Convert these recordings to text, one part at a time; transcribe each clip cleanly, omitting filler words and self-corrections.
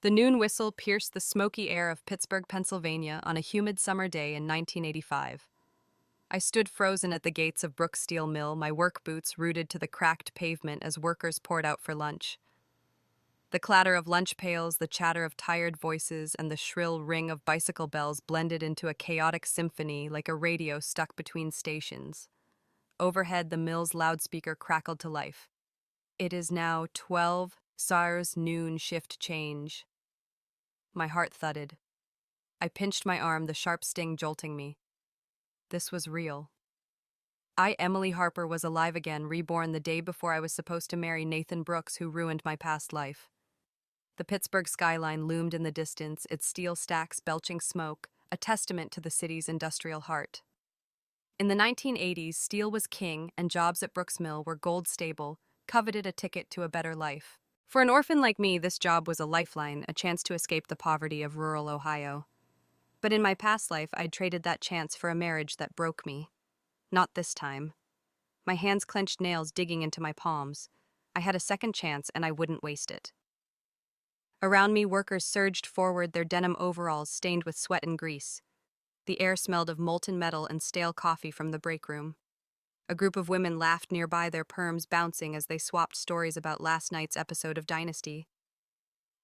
The noon whistle pierced the smoky air of Pittsburgh, Pennsylvania on a humid summer day in 1985. I stood frozen at the gates of Brooks Steel Mill, my work boots rooted to the cracked pavement as workers poured out for lunch. The clatter of lunch pails, the chatter of tired voices, and the shrill ring of bicycle bells blended into a chaotic symphony like a radio stuck between stations. Overhead, the mill's loudspeaker crackled to life. It is now 12 SARS noon shift change. My heart thudded. I pinched my arm, the sharp sting jolting me. This was real. Emily Harper, was alive again, reborn the day before I was supposed to marry Nathan Brooks, who ruined my past life. The Pittsburgh skyline loomed in the distance, its steel stacks belching smoke, a testament to the city's industrial heart. In the 1980s, steel was king, and jobs at Brooks Mill were gold stable, coveted a ticket to a better life. For an orphan like me, this job was a lifeline, a chance to escape the poverty of rural Ohio. But in my past life, I'd traded that chance for a marriage that broke me. Not this time. My hands clenched, nails digging into my palms. I had a second chance, and I wouldn't waste it. Around me, workers surged forward, their denim overalls stained with sweat and grease. The air smelled of molten metal and stale coffee from the break room. A group of women laughed nearby, their perms bouncing as they swapped stories about last night's episode of Dynasty.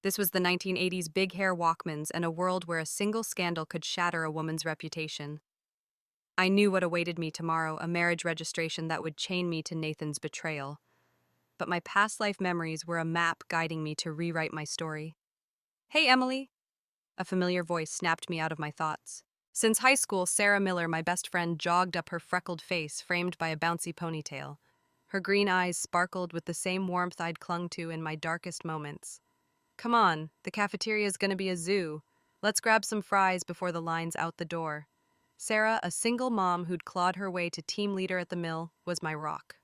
This was the 1980s big hair Walkmans and a world where a single scandal could shatter a woman's reputation. I knew what awaited me tomorrow, a marriage registration that would chain me to Nathan's betrayal. But my past life memories were a map guiding me to rewrite my story. "Hey, Emily!" A familiar voice snapped me out of my thoughts. Since high school, Sarah Miller, my best friend, jogged up, her freckled face framed by a bouncy ponytail. Her green eyes sparkled with the same warmth I'd clung to in my darkest moments. "Come on, the cafeteria's gonna be a zoo. Let's grab some fries before the line's out the door." Sarah, a single mom who'd clawed her way to team leader at the mill, was my rock.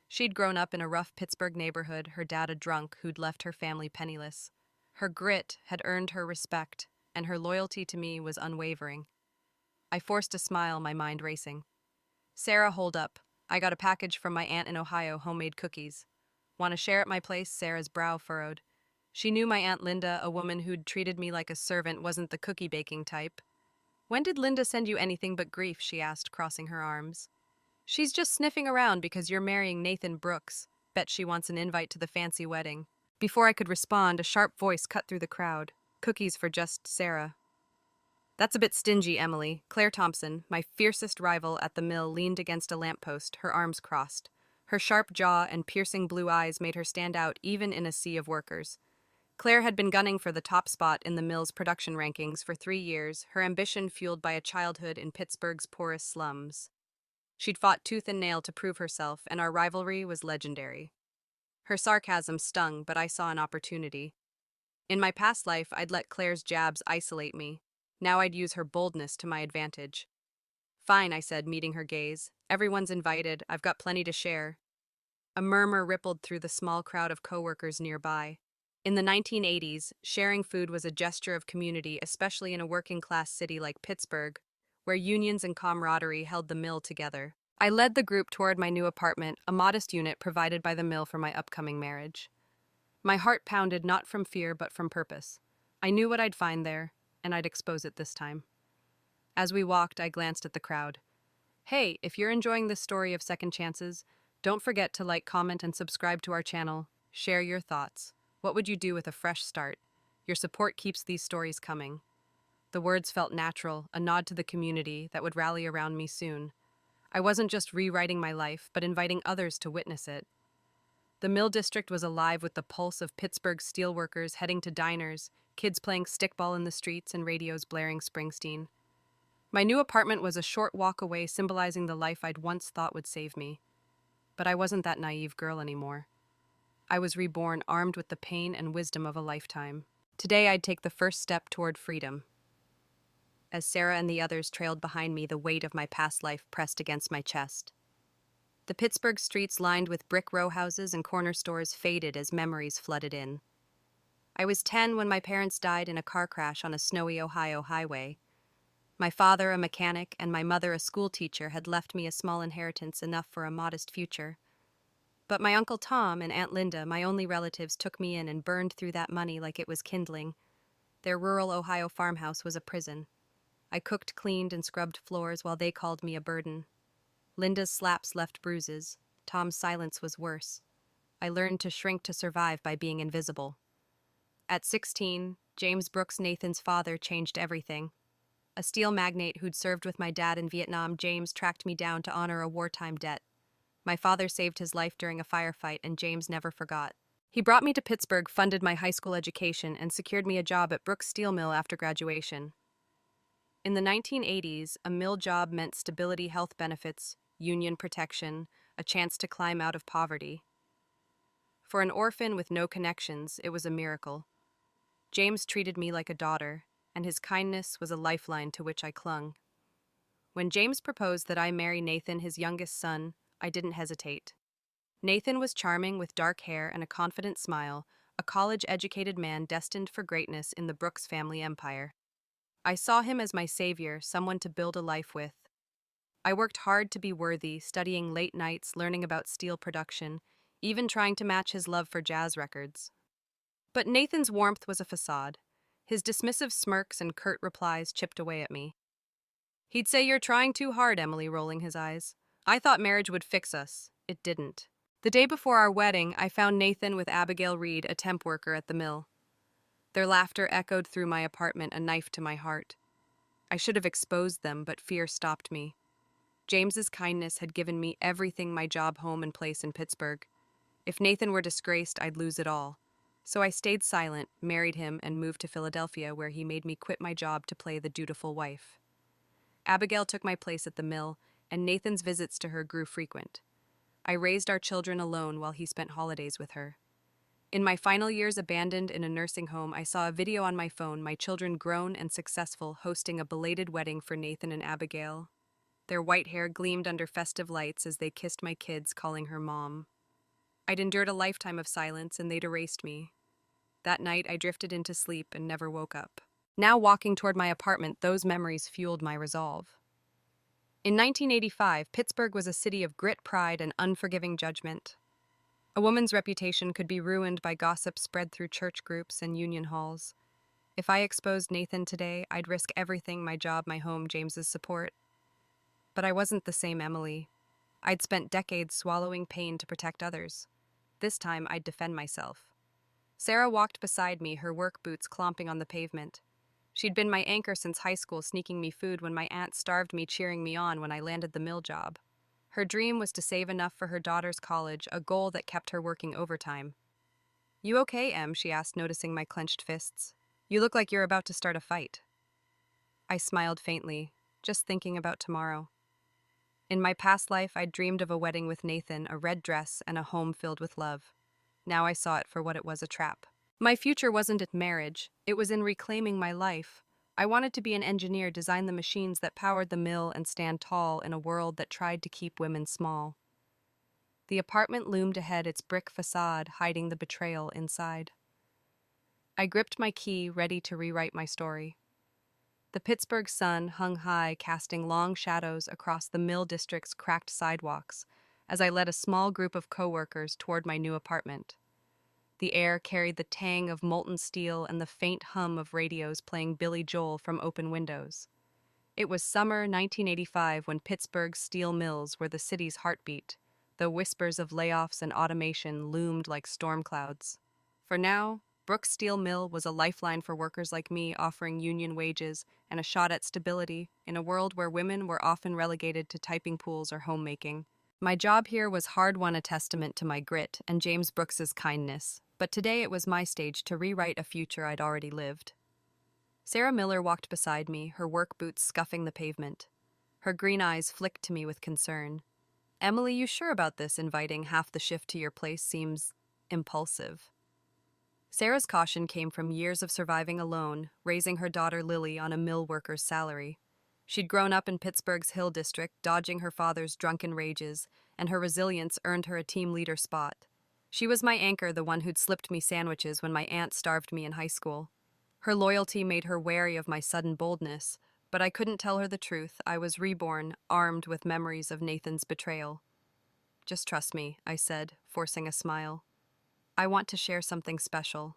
She'd grown up in a rough Pittsburgh neighborhood, her dad a drunk who'd left her family penniless. Her grit had earned her respect, and her loyalty to me was unwavering. I forced a smile, my mind racing. "Sarah, hold up. I got a package from my aunt in Ohio, homemade cookies. Want to share at my place?" Sarah's brow furrowed. She knew my Aunt Linda, a woman who'd treated me like a servant, wasn't the cookie baking type. "When did Linda send you anything but grief?" she asked, crossing her arms. "She's just sniffing around because you're marrying Nathan Brooks. Bet she wants an invite to the fancy wedding." Before I could respond, a sharp voice cut through the crowd. "Cookies for just Sarah." "That's a bit stingy, Emily." Claire Thompson, my fiercest rival at the mill, leaned against a lamppost, her arms crossed. Her sharp jaw and piercing blue eyes made her stand out even in a sea of workers. Claire had been gunning for the top spot in the mill's production rankings for 3 years, her ambition fueled by a childhood in Pittsburgh's poorest slums. She'd fought tooth and nail to prove herself, and our rivalry was legendary. Her sarcasm stung, but I saw an opportunity. In my past life, I'd let Claire's jabs isolate me. Now I'd use her boldness to my advantage. "Fine," I said, meeting her gaze. "Everyone's invited. I've got plenty to share." A murmur rippled through the small crowd of coworkers nearby. In the 1980s, sharing food was a gesture of community, especially in a working-class city like Pittsburgh, where unions and camaraderie held the mill together. I led the group toward my new apartment, a modest unit provided by the mill for my upcoming marriage. My heart pounded not from fear but from purpose. I knew what I'd find there, and I'd expose it this time. As we walked, I glanced at the crowd. "Hey, if you're enjoying this story of second chances, don't forget to like, comment, and subscribe to our channel. Share your thoughts. What would you do with a fresh start? Your support keeps these stories coming." The words felt natural, a nod to the community that would rally around me soon. I wasn't just rewriting my life, but inviting others to witness it. The Mill District was alive with the pulse of Pittsburgh's steelworkers heading to diners, kids playing stickball in the streets, and radios blaring Springsteen. My new apartment was a short walk away, symbolizing the life I'd once thought would save me. But I wasn't that naive girl anymore. I was reborn, armed with the pain and wisdom of a lifetime. Today I'd take the first step toward freedom. As Sarah and the others trailed behind me, the weight of my past life pressed against my chest. The Pittsburgh streets lined with brick row houses and corner stores faded as memories flooded in. I was 10 when my parents died in a car crash on a snowy Ohio highway. My father, a mechanic, and my mother, a school teacher, had left me a small inheritance, enough for a modest future. But my Uncle Tom and Aunt Linda, my only relatives, took me in and burned through that money like it was kindling. Their rural Ohio farmhouse was a prison. I cooked, cleaned, and scrubbed floors while they called me a burden. Linda's slaps left bruises. Tom's silence was worse. I learned to shrink to survive by being invisible. At 16, James Brooks, Nathan's father, changed everything. A steel magnate who'd served with my dad in Vietnam, James tracked me down to honor a wartime debt. My father saved his life during a firefight, and James never forgot. He brought me to Pittsburgh, funded my high school education, and secured me a job at Brooks Steel Mill after graduation. In the 1980s, a mill job meant stability, health benefits, union protection, a chance to climb out of poverty. For an orphan with no connections, it was a miracle. James treated me like a daughter, and his kindness was a lifeline to which I clung. When James proposed that I marry Nathan, his youngest son, I didn't hesitate. Nathan was charming with dark hair and a confident smile, a college-educated man destined for greatness in the Brooks family empire. I saw him as my savior, someone to build a life with. I worked hard to be worthy, studying late nights, learning about steel production, even trying to match his love for jazz records. But Nathan's warmth was a facade. His dismissive smirks and curt replies chipped away at me. He'd say, "You're trying too hard, Emily," rolling his eyes. I thought marriage would fix us. It didn't. The day before our wedding, I found Nathan with Abigail Reed, a temp worker at the mill. Their laughter echoed through my apartment, a knife to my heart. I should have exposed them, but fear stopped me. James's kindness had given me everything: my job, home, and place in Pittsburgh. If Nathan were disgraced, I'd lose it all. So I stayed silent, married him, and moved to Philadelphia, where he made me quit my job to play the dutiful wife. Abigail took my place at the mill, and Nathan's visits to her grew frequent. I raised our children alone while he spent holidays with her. In my final years abandoned in a nursing home, I saw a video on my phone, my children grown and successful, hosting a belated wedding for Nathan and Abigail. Their white hair gleamed under festive lights as they kissed my kids, calling her Mom. I'd endured a lifetime of silence, and they'd erased me. That night, I drifted into sleep and never woke up. Now, walking toward my apartment, those memories fueled my resolve. In 1985, Pittsburgh was a city of grit, pride, and unforgiving judgment. A woman's reputation could be ruined by gossip spread through church groups and union halls. If I exposed Nathan today, I'd risk everything: my job, my home, James's support. But I wasn't the same Emily. I'd spent decades swallowing pain to protect others. This time, I'd defend myself. Sarah walked beside me, her work boots clomping on the pavement. She'd been my anchor since high school, sneaking me food when my aunt starved me, cheering me on when I landed the mill job. Her dream was to save enough for her daughter's college, a goal that kept her working overtime. "You okay, Em?" she asked, noticing my clenched fists. "You look like you're about to start a fight." I smiled faintly, just thinking about tomorrow. In my past life, I'd dreamed of a wedding with Nathan, a red dress, and a home filled with love. Now I saw it for what it was: a trap. My future wasn't in marriage, it was in reclaiming my life. I wanted to be an engineer, design the machines that powered the mill, and stand tall in a world that tried to keep women small. The apartment loomed ahead, its brick facade hiding the betrayal inside. I gripped my key, ready to rewrite my story. The Pittsburgh sun hung high, casting long shadows across the mill district's cracked sidewalks as I led a small group of coworkers toward my new apartment. The air carried the tang of molten steel and the faint hum of radios playing Billy Joel from open windows. It was summer 1985 when Pittsburgh's steel mills were the city's heartbeat, though whispers of layoffs and automation loomed like storm clouds. For now, Brooks Steel Mill was a lifeline for workers like me, offering union wages and a shot at stability in a world where women were often relegated to typing pools or homemaking. My job here was hard-won, a testament to my grit and James Brooks's kindness, but today it was my stage to rewrite a future I'd already lived. Sarah Miller walked beside me, her work boots scuffing the pavement. Her green eyes flicked to me with concern. "Emily, you sure about this? Inviting half the shift to your place seems impulsive." Sarah's caution came from years of surviving alone, raising her daughter Lily on a mill worker's salary. She'd grown up in Pittsburgh's Hill District, dodging her father's drunken rages, and her resilience earned her a team leader spot. She was my anchor, the one who'd slipped me sandwiches when my aunt starved me in high school. Her loyalty made her wary of my sudden boldness, but I couldn't tell her the truth. I was reborn, armed with memories of Nathan's betrayal. "Just trust me," I said, forcing a smile. "I want to share something special."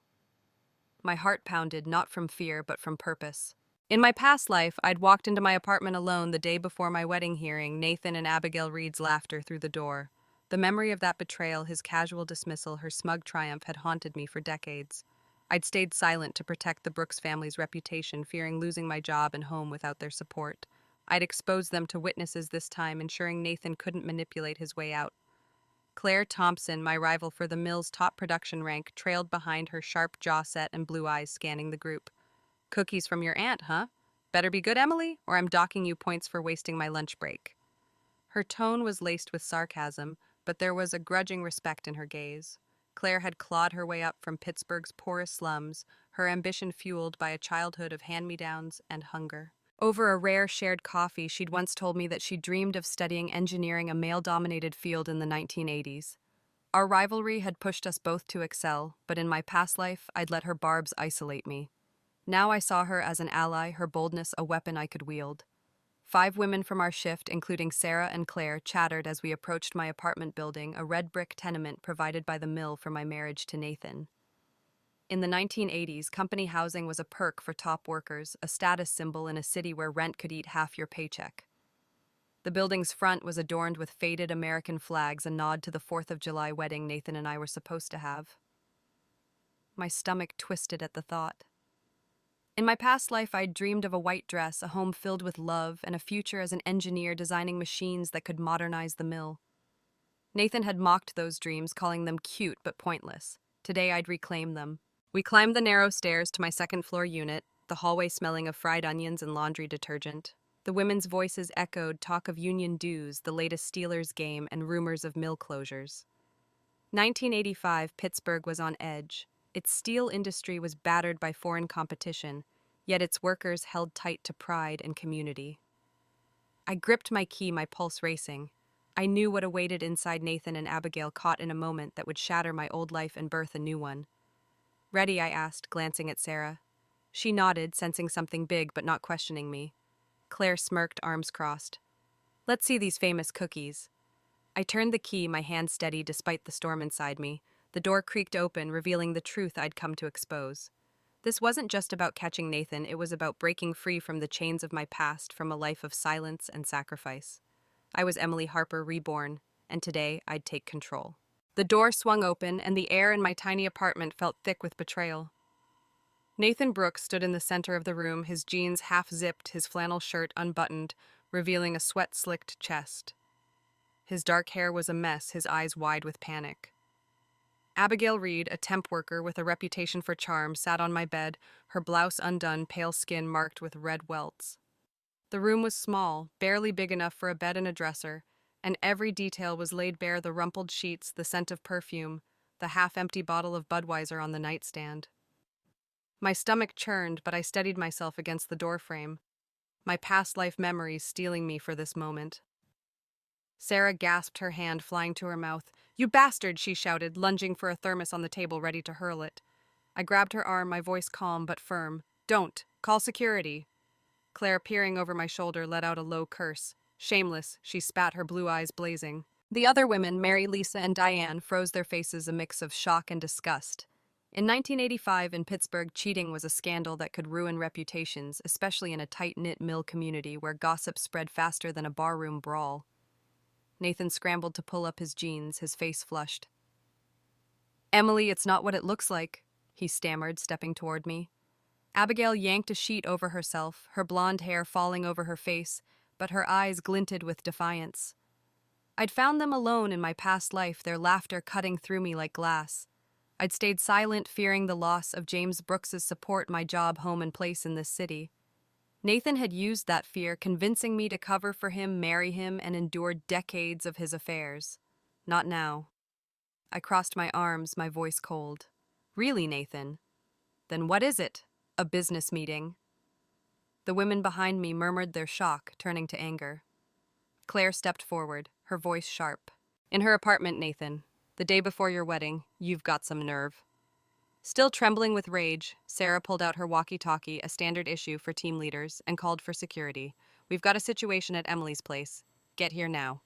My heart pounded, not from fear, but from purpose. In my past life, I'd walked into my apartment alone the day before my wedding, hearing Nathan and Abigail Reed's laughter through the door. The memory of that betrayal, his casual dismissal, her smug triumph had haunted me for decades. I'd stayed silent to protect the Brooks family's reputation, fearing losing my job and home without their support. I'd exposed them to witnesses this time, ensuring Nathan couldn't manipulate his way out. Claire Thompson, my rival for the mill's top production rank, trailed behind, her sharp jaw set and blue eyes scanning the group. "Cookies from your aunt, huh? Better be good, Emily, or I'm docking you points for wasting my lunch break." Her tone was laced with sarcasm, but there was a grudging respect in her gaze. Claire had clawed her way up from Pittsburgh's poorest slums, her ambition fueled by a childhood of hand-me-downs and hunger. Over a rare shared coffee, she'd once told me that she dreamed of studying engineering, a male-dominated field in the 1980s. Our rivalry had pushed us both to excel, but in my past life, I'd let her barbs isolate me. Now I saw her as an ally, her boldness a weapon I could wield. 5 women from our shift, including Sarah and Claire, chattered as we approached my apartment building, a red brick tenement provided by the mill for my marriage to Nathan. In the 1980s, company housing was a perk for top workers, a status symbol in a city where rent could eat half your paycheck. The building's front was adorned with faded American flags, a nod to the 4th of July wedding Nathan and I were supposed to have. My stomach twisted at the thought. In my past life, I'd dreamed of a white dress, a home filled with love, and a future as an engineer designing machines that could modernize the mill. Nathan had mocked those dreams, calling them cute but pointless. Today, I'd reclaim them. We climbed the narrow stairs to my second-floor unit, the hallway smelling of fried onions and laundry detergent. The women's voices echoed talk of union dues, the latest Steelers game, and rumors of mill closures. 1985, Pittsburgh was on edge. Its steel industry was battered by foreign competition, yet its workers held tight to pride and community. I gripped my key, my pulse racing. I knew what awaited inside Nathan and Abigail, caught in a moment that would shatter my old life and birth a new one. "Ready?" I asked, glancing at Sarah. She nodded, sensing something big but not questioning me. Claire smirked, arms crossed. "Let's see these famous cookies." I turned the key, my hand steady despite the storm inside me. The door creaked open, revealing the truth I'd come to expose. This wasn't just about catching Nathan, it was about breaking free from the chains of my past, from a life of silence and sacrifice. I was Emily Harper, reborn, and today I'd take control. The door swung open, and the air in my tiny apartment felt thick with betrayal. Nathan Brooks stood in the center of the room, his jeans half-zipped, his flannel shirt unbuttoned, revealing a sweat-slicked chest. His dark hair was a mess, his eyes wide with panic. Abigail Reed, a temp worker with a reputation for charm, sat on my bed, her blouse undone, pale skin marked with red welts. The room was small, barely big enough for a bed and a dresser, and every detail was laid bare: the rumpled sheets, the scent of perfume, the half-empty bottle of Budweiser on the nightstand. My stomach churned, but I steadied myself against the doorframe, my past life memories steeling me for this moment. Sarah gasped, her hand flying to her mouth. "You bastard!" she shouted, lunging for a thermos on the table, ready to hurl it. I grabbed her arm, my voice calm but firm. "Don't! Call security!" Claire, peering over my shoulder, let out a low curse. Shameless, she spat, her blue eyes blazing. The other women, Mary, Lisa, and Diane, froze their faces, a mix of shock and disgust. In 1985, in Pittsburgh, cheating was a scandal that could ruin reputations, especially in a tight-knit mill community where gossip spread faster than a barroom brawl. Nathan scrambled to pull up his jeans, his face flushed. "Emily, it's not what it looks like," he stammered, stepping toward me. Abigail yanked a sheet over herself, her blonde hair falling over her face, but her eyes glinted with defiance. I'd found them alone in my past life, their laughter cutting through me like glass. I'd stayed silent, fearing the loss of James Brooks's support, my job, home, and place in this city. Nathan had used that fear, convincing me to cover for him, marry him, and endure decades of his affairs. Not now. I crossed my arms, my voice cold. "Really, Nathan? Then what is it? A business meeting?" The women behind me murmured their shock, turning to anger. Claire stepped forward, her voice sharp. "In her apartment, Nathan. The day before your wedding. You've got some nerve." Still trembling with rage, Sarah pulled out her walkie-talkie, a standard issue for team leaders, and called for security. "We've got a situation at Emily's place. Get here now."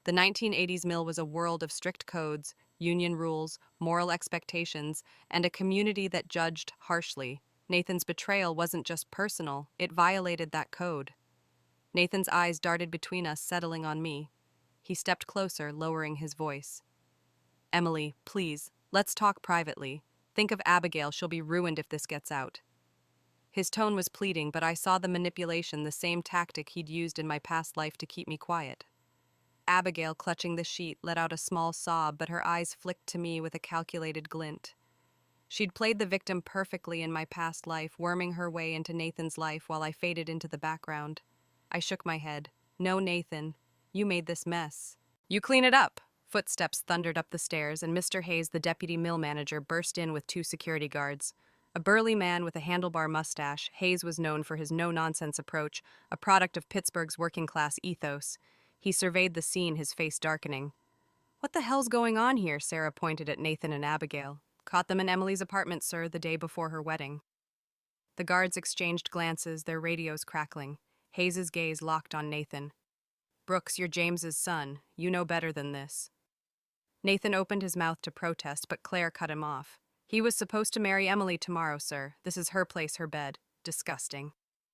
The 1980s mill was a world of strict codes, union rules, moral expectations, and a community that judged harshly. Nathan's betrayal wasn't just personal, it violated that code. Nathan's eyes darted between us, settling on me. He stepped closer, lowering his voice. Emily, please, let's talk privately. Think of Abigail, she'll be ruined if this gets out. His tone was pleading, but I saw the manipulation, the same tactic he'd used in my past life to keep me quiet. Abigail, clutching the sheet, let out a small sob, but her eyes flicked to me with a calculated glint. She'd played the victim perfectly in my past life, worming her way into Nathan's life while I faded into the background. I shook my head. No, Nathan, you made this mess. You clean it up. Footsteps thundered up the stairs, and Mr. Hayes, the deputy mill manager, burst in with two security guards. A burly man with a handlebar mustache, Hayes was known for his no-nonsense approach, a product of Pittsburgh's working-class ethos. He surveyed the scene, his face darkening. What the hell's going on here? Sarah pointed at Nathan and Abigail. Caught them in Emily's apartment, sir, the day before her wedding. The guards exchanged glances, their radios crackling. Hayes's gaze locked on Nathan. Brooks, you're James's son. You know better than this. Nathan opened his mouth to protest, but Claire cut him off. He was supposed to marry Emily tomorrow, sir. This is her place, her bed. Disgusting.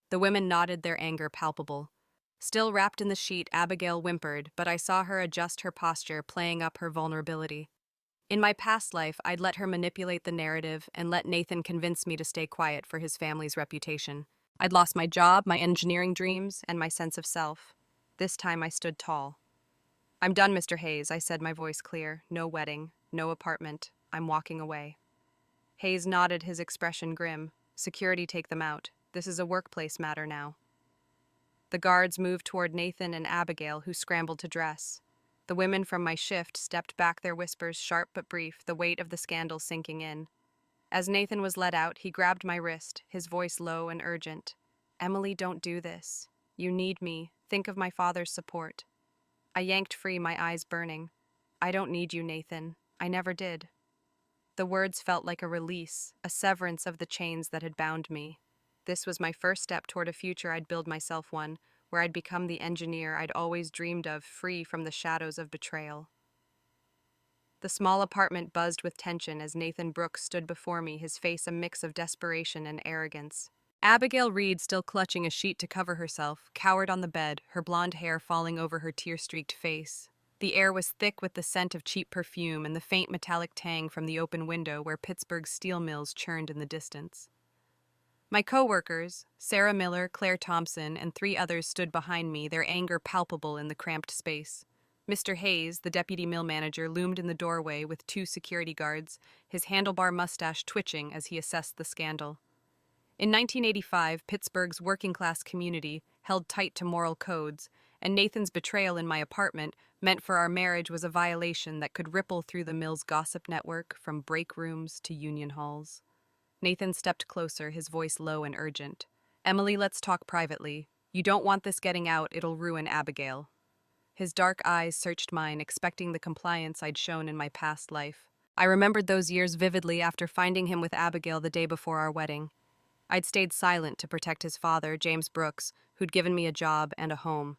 The women nodded, their anger palpable. Still wrapped in the sheet, Abigail whimpered, but I saw her adjust her posture, playing up her vulnerability. In my past life, I'd let her manipulate the narrative and let Nathan convince me to stay quiet for his family's reputation. I'd lost my job, my engineering dreams, and my sense of self. This time I stood tall. I'm done, Mr. Hayes, I said, my voice clear. No wedding, no apartment. I'm walking away. Hayes nodded, his expression grim. Security, take them out. This is a workplace matter now. The guards moved toward Nathan and Abigail, who scrambled to dress. The women from my shift stepped back, their whispers sharp but brief, the weight of the scandal sinking in. As Nathan was led out, he grabbed my wrist, his voice low and urgent. Emily, don't do this. You need me. Think of my father's support. I yanked free, my eyes burning. I don't need you, Nathan. I never did. The words felt like a release, a severance of the chains that had bound me. This was my first step toward a future I'd build myself one, where I'd become the engineer I'd always dreamed of, free from the shadows of betrayal. The small apartment buzzed with tension as Nathan Brooks stood before me, his face a mix of desperation and arrogance. Abigail Reed, still clutching a sheet to cover herself, cowered on the bed, her blonde hair falling over her tear-streaked face. The air was thick with the scent of cheap perfume and the faint metallic tang from the open window where Pittsburgh's steel mills churned in the distance. My co-workers, Sarah Miller, Claire Thompson, and 3 others stood behind me, their anger palpable in the cramped space. Mr. Hayes, the deputy mill manager, loomed in the doorway with 2 security guards, his handlebar mustache twitching as he assessed the scandal. In 1985, Pittsburgh's working-class community held tight to moral codes, and Nathan's betrayal in my apartment meant for our marriage was a violation that could ripple through the mill's gossip network from break rooms to union halls. Nathan stepped closer, his voice low and urgent. Emily, let's talk privately. You don't want this getting out, it'll ruin Abigail. His dark eyes searched mine, expecting the compliance I'd shown in my past life. I remembered those years vividly after finding him with Abigail the day before our wedding. I'd stayed silent to protect his father, James Brooks, who'd given me a job and a home.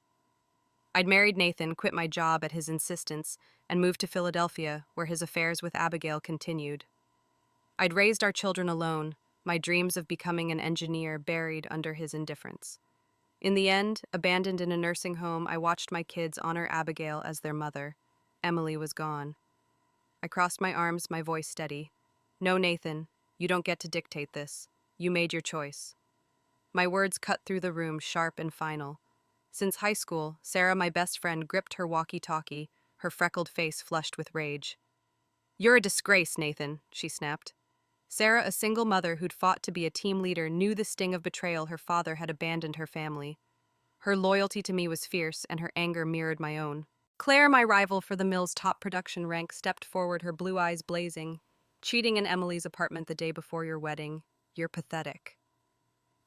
I'd married Nathan, quit my job at his insistence, and moved to Philadelphia, where his affairs with Abigail continued. I'd raised our children alone, my dreams of becoming an engineer buried under his indifference. In the end, abandoned in a nursing home, I watched my kids honor Abigail as their mother. Emily was gone. I crossed my arms, my voice steady. No, Nathan, you don't get to dictate this. You made your choice. My words cut through the room, sharp and final. Since high school, Sarah, my best friend, gripped her walkie-talkie, her freckled face flushed with rage. You're a disgrace, Nathan, she snapped. Sarah, a single mother who'd fought to be a team leader, knew the sting of betrayal. Her father had abandoned her family. Her loyalty to me was fierce, and her anger mirrored my own. Claire, my rival for the mill's top production rank, stepped forward, her blue eyes blazing. Cheating in Emily's apartment the day before your wedding. You're pathetic.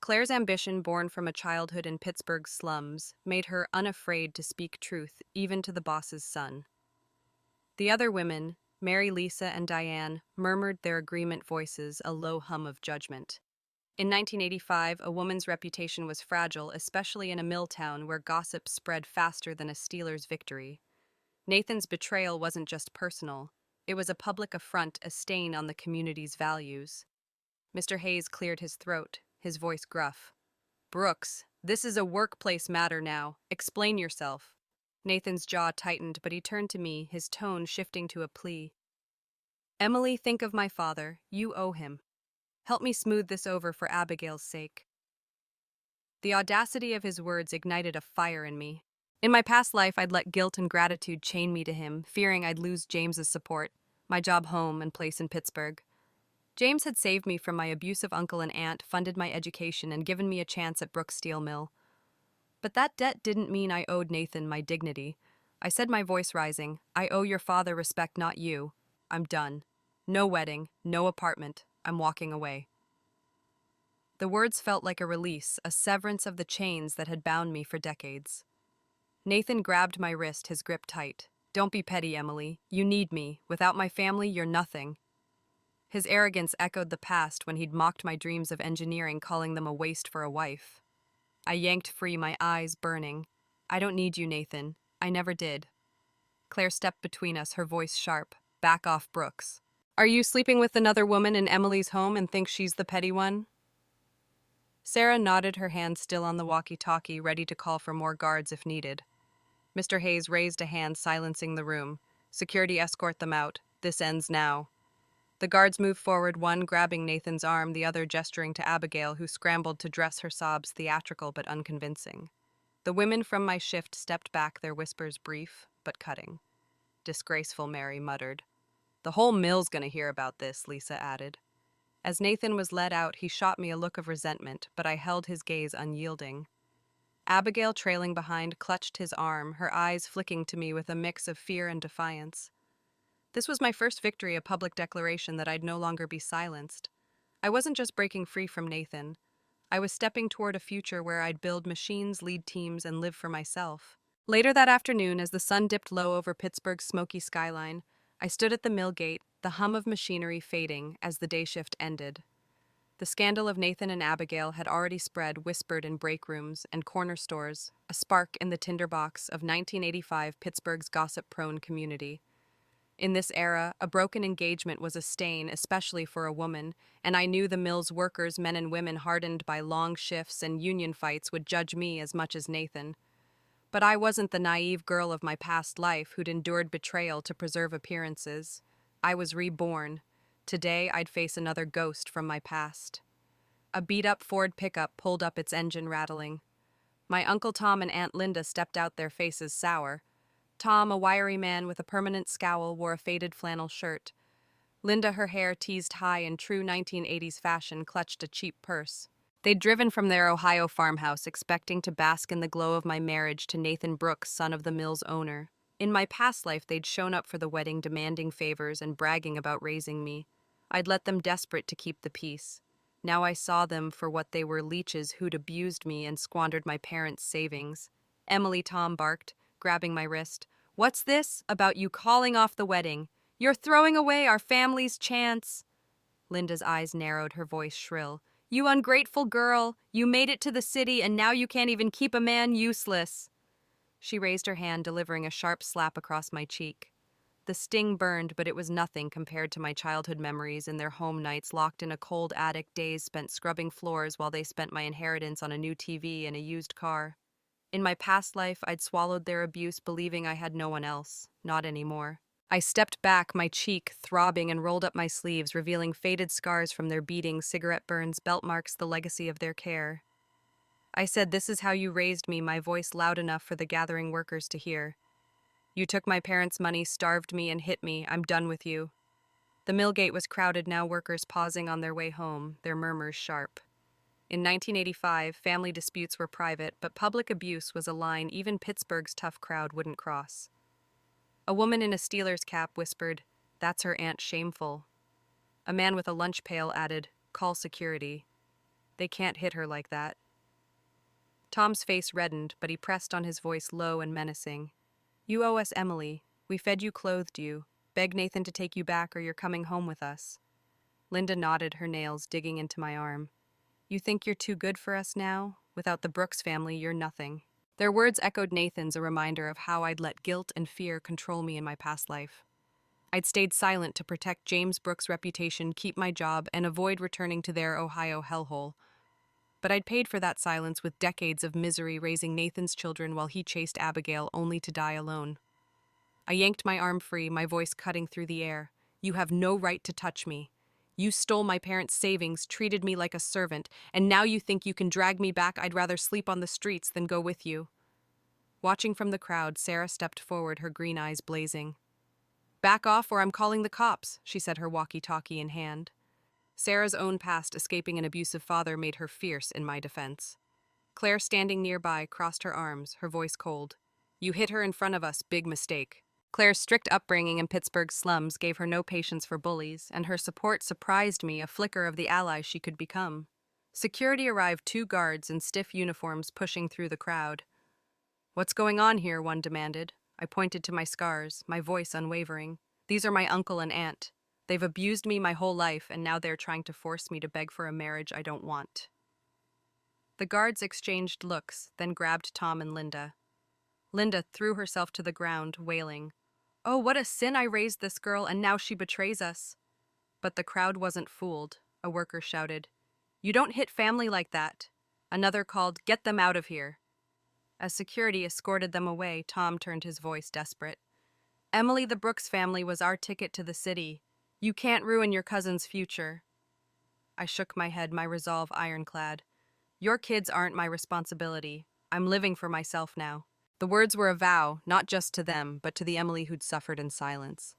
Claire's ambition, born from a childhood in Pittsburgh's slums, made her unafraid to speak truth, even to the boss's son. The other women, Mary, Lisa, and Diane, murmured their agreement voices, a low hum of judgment. In 1985, a woman's reputation was fragile, especially in a mill town where gossip spread faster than a Steelers' victory. Nathan's betrayal wasn't just personal. It was a public affront, a stain on the community's values. Mr. Hayes cleared his throat, his voice gruff. Brooks, this is a workplace matter now. Explain yourself. Nathan's jaw tightened, but he turned to me, his tone shifting to a plea. Emily, think of my father. You owe him. Help me smooth this over for Abigail's sake. The audacity of his words ignited a fire in me. In my past life, I'd let guilt and gratitude chain me to him, fearing I'd lose James's support, my job home and place in Pittsburgh. James had saved me from my abusive uncle and aunt, funded my education, and given me a chance at Brooks Steel Mill. But that debt didn't mean I owed Nathan my dignity. I said, my voice rising, I owe your father respect, not you. I'm done. No wedding, no apartment. I'm walking away. The words felt like a release, a severance of the chains that had bound me for decades. Nathan grabbed my wrist, his grip tight. Don't be petty, Emily. You need me. Without my family, you're nothing. His arrogance echoed the past when he'd mocked my dreams of engineering, calling them a waste for a wife. I yanked free, my eyes burning. I don't need you, Nathan. I never did. Claire stepped between us, her voice sharp. Back off, Brooks. Are you sleeping with another woman in Emily's home and think she's the petty one? Sarah nodded, her hand still on the walkie-talkie, ready to call for more guards if needed. Mr. Hayes raised a hand, silencing the room. Security, escort them out. This ends now. The guards moved forward, one grabbing Nathan's arm, the other gesturing to Abigail, who scrambled to dress her sobs, theatrical but unconvincing. The women from my shift stepped back, their whispers brief but cutting. Disgraceful, Mary muttered. The whole mill's gonna hear about this, Lisa added. As Nathan was led out, he shot me a look of resentment, but I held his gaze unyielding. Abigail, trailing behind, clutched his arm, her eyes flicking to me with a mix of fear and defiance. This was my first victory, a public declaration that I'd no longer be silenced. I wasn't just breaking free from Nathan. I was stepping toward a future where I'd build machines, lead teams, and live for myself. Later that afternoon, as the sun dipped low over Pittsburgh's smoky skyline, I stood at the mill gate, the hum of machinery fading as the day shift ended. The scandal of Nathan and Abigail had already spread, whispered in break rooms and corner stores, a spark in the tinderbox of 1985 Pittsburgh's gossip-prone community. In this era, a broken engagement was a stain, especially for a woman, and I knew the mill's workers, men and women hardened by long shifts and union fights, would judge me as much as Nathan. But I wasn't the naive girl of my past life who'd endured betrayal to preserve appearances. I was reborn. Today, I'd face another ghost from my past. A beat-up Ford pickup pulled up, its engine rattling. My Uncle Tom and Aunt Linda stepped out, their faces sour. Tom, a wiry man with a permanent scowl, wore a faded flannel shirt. Linda, her hair teased high in true 1980s fashion, clutched a cheap purse. They'd driven from their Ohio farmhouse, expecting to bask in the glow of my marriage to Nathan Brooks, son of the mill's owner. In my past life, they'd shown up for the wedding, demanding favors and bragging about raising me. I'd let them, desperate to keep the peace. Now I saw them for what they were, leeches who'd abused me and squandered my parents' savings. Emily, Tom barked, grabbing my wrist. What's this about you calling off the wedding? You're throwing away our family's chance. Linda's eyes narrowed, her voice shrill. You ungrateful girl! You made it to the city and now you can't even keep a man, useless. She raised her hand, delivering a sharp slap across my cheek. The sting burned, but it was nothing compared to my childhood memories and their home nights locked in a cold attic, days spent scrubbing floors while they spent my inheritance on a new TV and a used car. In my past life, I'd swallowed their abuse, believing I had no one else. Not anymore. I stepped back, my cheek throbbing, and rolled up my sleeves, revealing faded scars from their beatings, cigarette burns, belt marks, the legacy of their care. I said, this is how you raised me, my voice loud enough for the gathering workers to hear. You took my parents' money, starved me, and hit me. I'm done with you. The mill gate was crowded now, workers pausing on their way home, their murmurs sharp. In 1985, family disputes were private, but public abuse was a line even Pittsburgh's tough crowd wouldn't cross. A woman in a Steelers cap whispered, "That's her aunt, shameful." A man with a lunch pail added, "Call security. They can't hit her like that." Tom's face reddened, but he pressed on, his voice low and menacing. "You owe us, Emily. We fed you, clothed you. Beg Nathan to take you back or you're coming home with us." Linda nodded, her nails digging into my arm. "You think you're too good for us now? Without the Brooks family, you're nothing." Their words echoed Nathan's, a reminder of how I'd let guilt and fear control me in my past life. I'd stayed silent to protect James Brooks' reputation, keep my job, and avoid returning to their Ohio hellhole. But I'd paid for that silence with decades of misery raising Nathan's children while he chased Abigail only to die alone. I yanked my arm free, my voice cutting through the air. You have no right to touch me. You stole my parents' savings, treated me like a servant, and now you think you can drag me back. I'd rather sleep on the streets than go with you. Watching from the crowd, Sarah stepped forward, her green eyes blazing. Back off or I'm calling the cops, she said, her walkie-talkie in hand. Sarah's own past escaping an abusive father made her fierce in my defense. Claire, standing nearby, crossed her arms, her voice cold. You hit her in front of us, big mistake. Claire's strict upbringing in Pittsburgh's slums gave her no patience for bullies, and her support surprised me, a flicker of the ally she could become. Security arrived, 2 guards in stiff uniforms pushing through the crowd. What's going on here? One demanded. I pointed to my scars, my voice unwavering. These are my uncle and aunt. They've abused me my whole life, and now they're trying to force me to beg for a marriage I don't want. The guards exchanged looks, then grabbed Tom and Linda. Linda threw herself to the ground, wailing. Oh, what a sin I raised this girl, and now she betrays us. But the crowd wasn't fooled. A worker shouted, You don't hit family like that. Another called, Get them out of here. As security escorted them away, Tom turned, his voice desperate. Emily, the Brooks family was our ticket to the city. You can't ruin your cousin's future. I shook my head, my resolve ironclad. Your kids aren't my responsibility. I'm living for myself now. The words were a vow, not just to them, but to the Emily who'd suffered in silence.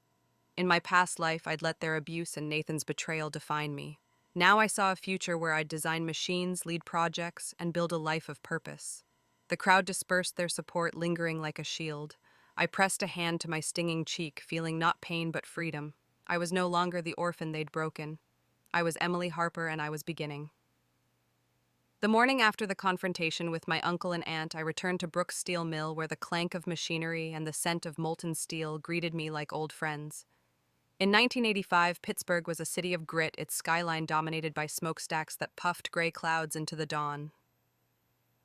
In my past life, I'd let their abuse and Nathan's betrayal define me. Now I saw a future where I'd design machines, lead projects, and build a life of purpose. The crowd dispersed, their support lingering like a shield. I pressed a hand to my stinging cheek, feeling not pain but freedom. I was no longer the orphan they'd broken. I was Emily Harper, and I was beginning. The morning after the confrontation with my uncle and aunt, I returned to Brooks Steel Mill, where the clank of machinery and the scent of molten steel greeted me like old friends. In 1985, Pittsburgh was a city of grit, its skyline dominated by smokestacks that puffed gray clouds into the dawn.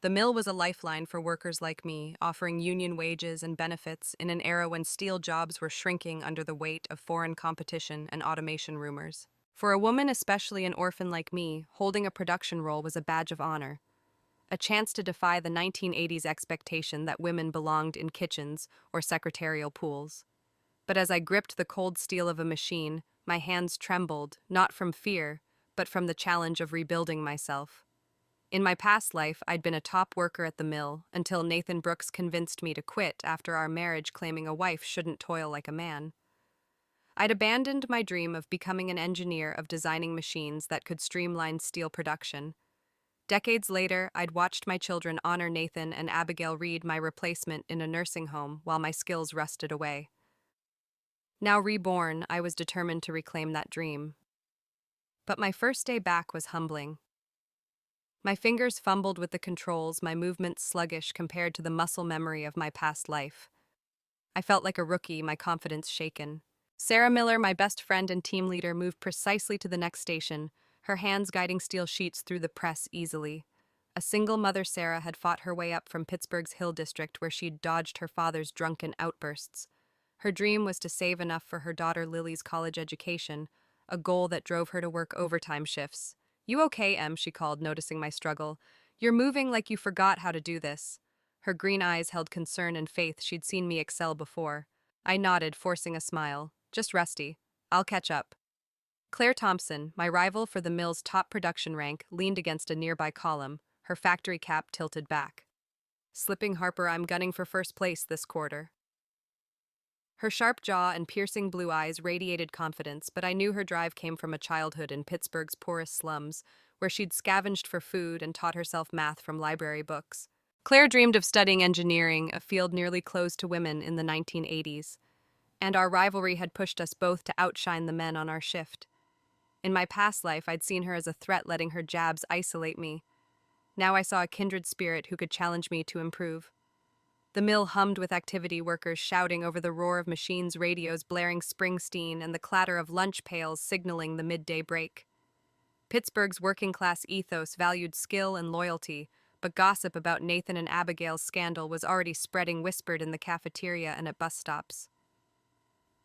The mill was a lifeline for workers like me, offering union wages and benefits in an era when steel jobs were shrinking under the weight of foreign competition and automation rumors. For a woman, especially an orphan like me, holding a production role was a badge of honor, a chance to defy the 1980s expectation that women belonged in kitchens or secretarial pools. But as I gripped the cold steel of a machine, my hands trembled, not from fear, but from the challenge of rebuilding myself. In my past life, I'd been a top worker at the mill until Nathan Brooks convinced me to quit after our marriage, claiming a wife shouldn't toil like a man. I'd abandoned my dream of becoming an engineer, of designing machines that could streamline steel production. Decades later, I'd watched my children honor Nathan and Abigail Reed, my replacement, in a nursing home while my skills rusted away. Now reborn, I was determined to reclaim that dream. But my first day back was humbling. My fingers fumbled with the controls, my movements sluggish compared to the muscle memory of my past life. I felt like a rookie, my confidence shaken. Sarah Miller, my best friend and team leader, moved precisely to the next station, her hands guiding steel sheets through the press easily. A single mother, Sarah had fought her way up from Pittsburgh's Hill District, where she'd dodged her father's drunken outbursts. Her dream was to save enough for her daughter Lily's college education, a goal that drove her to work overtime shifts. You okay, Em? She called, noticing my struggle. You're moving like you forgot how to do this. Her green eyes held concern and faith. She'd seen me excel before. I nodded, forcing a smile. Just rusty. I'll catch up. Claire Thompson, my rival for the mill's top production rank, leaned against a nearby column, her factory cap tilted back. Slipping, Harper, I'm gunning for first place this quarter. Her sharp jaw and piercing blue eyes radiated confidence, but I knew her drive came from a childhood in Pittsburgh's poorest slums, where she'd scavenged for food and taught herself math from library books. Claire dreamed of studying engineering, a field nearly closed to women in the 1980s. And our rivalry had pushed us both to outshine the men on our shift. In my past life, I'd seen her as a threat, letting her jabs isolate me. Now I saw a kindred spirit who could challenge me to improve. The mill hummed with activity, workers shouting over the roar of machines, radios blaring Springsteen, and the clatter of lunch pails signaling the midday break. Pittsburgh's working-class ethos valued skill and loyalty, but gossip about Nathan and Abigail's scandal was already spreading, whispered in the cafeteria and at bus stops.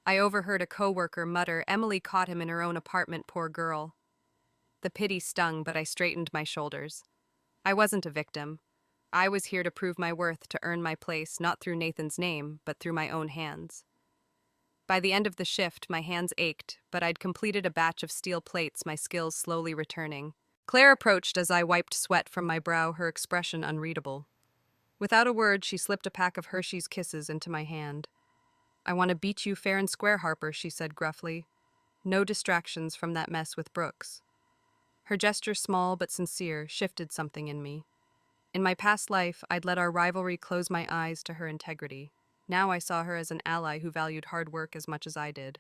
I overheard a coworker mutter, "Emily caught him in her own apartment, poor girl." The pity stung, but I straightened my shoulders. I wasn't a victim. I was here to prove my worth, to earn my place, not through Nathan's name, but through my own hands. By the end of the shift, my hands ached, but I'd completed a batch of steel plates, my skills slowly returning. Claire approached as I wiped sweat from my brow, her expression unreadable. Without a word, she slipped a pack of Hershey's Kisses into my hand. "I want to beat you fair and square, Harper," she said gruffly. "No distractions from that mess with Brooks." Her gesture, small but sincere, shifted something in me. In my past life, I'd let our rivalry close my eyes to her integrity. Now I saw her as an ally who valued hard work as much as I did.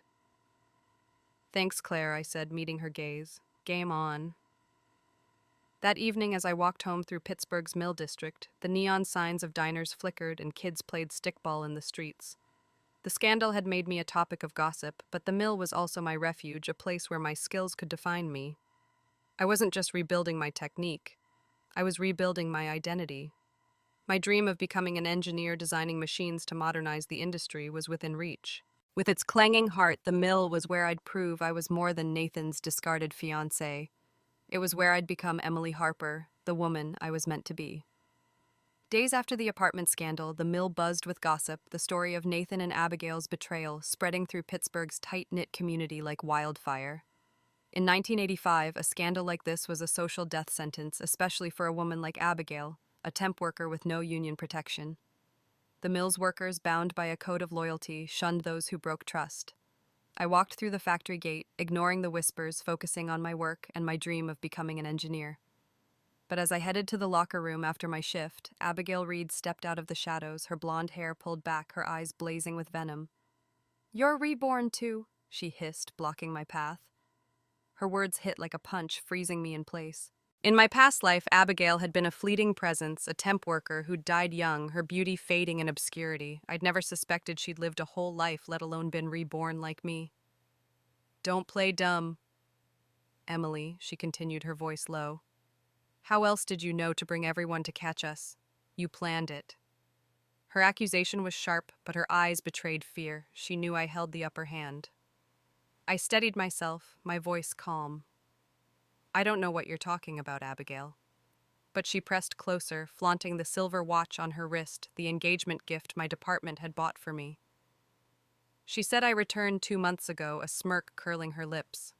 "Thanks, Claire," I said, meeting her gaze. "Game on." That evening, as I walked home through Pittsburgh's Mill District, the neon signs of diners flickered and kids played stickball in the streets. The scandal had made me a topic of gossip, but the mill was also my refuge, a place where my skills could define me. I wasn't just rebuilding my technique. I was rebuilding my identity. My dream of becoming an engineer designing machines to modernize the industry was within reach. With its clanging heart, the mill was where I'd prove I was more than Nathan's discarded fiancée. It was where I'd become Emily Harper, the woman I was meant to be. Days after the apartment scandal, the mill buzzed with gossip, the story of Nathan and Abigail's betrayal spreading through Pittsburgh's tight-knit community like wildfire. In 1985, a scandal like this was a social death sentence, especially for a woman like Abigail, a temp worker with no union protection. The mill's workers, bound by a code of loyalty, shunned those who broke trust. I walked through the factory gate, ignoring the whispers, focusing on my work and my dream of becoming an engineer. But as I headed to the locker room after my shift, Abigail Reed stepped out of the shadows, her blonde hair pulled back, her eyes blazing with venom. "You're reborn too," she hissed, blocking my path. Her words hit like a punch, freezing me in place. In my past life, Abigail had been a fleeting presence, a temp worker who'd died young, her beauty fading in obscurity. I'd never suspected she'd lived a whole life, let alone been reborn like me. "Don't play dumb." "Emily," she continued, her voice low. "How else did you know to bring everyone to catch us? You planned it." Her accusation was sharp, but her eyes betrayed fear. She knew I held the upper hand. I steadied myself, my voice calm. "I don't know what you're talking about, Abigail." But she pressed closer, flaunting the silver watch on her wrist, the engagement gift my department had bought for me. She said I returned 2 months ago, a smirk curling her lips.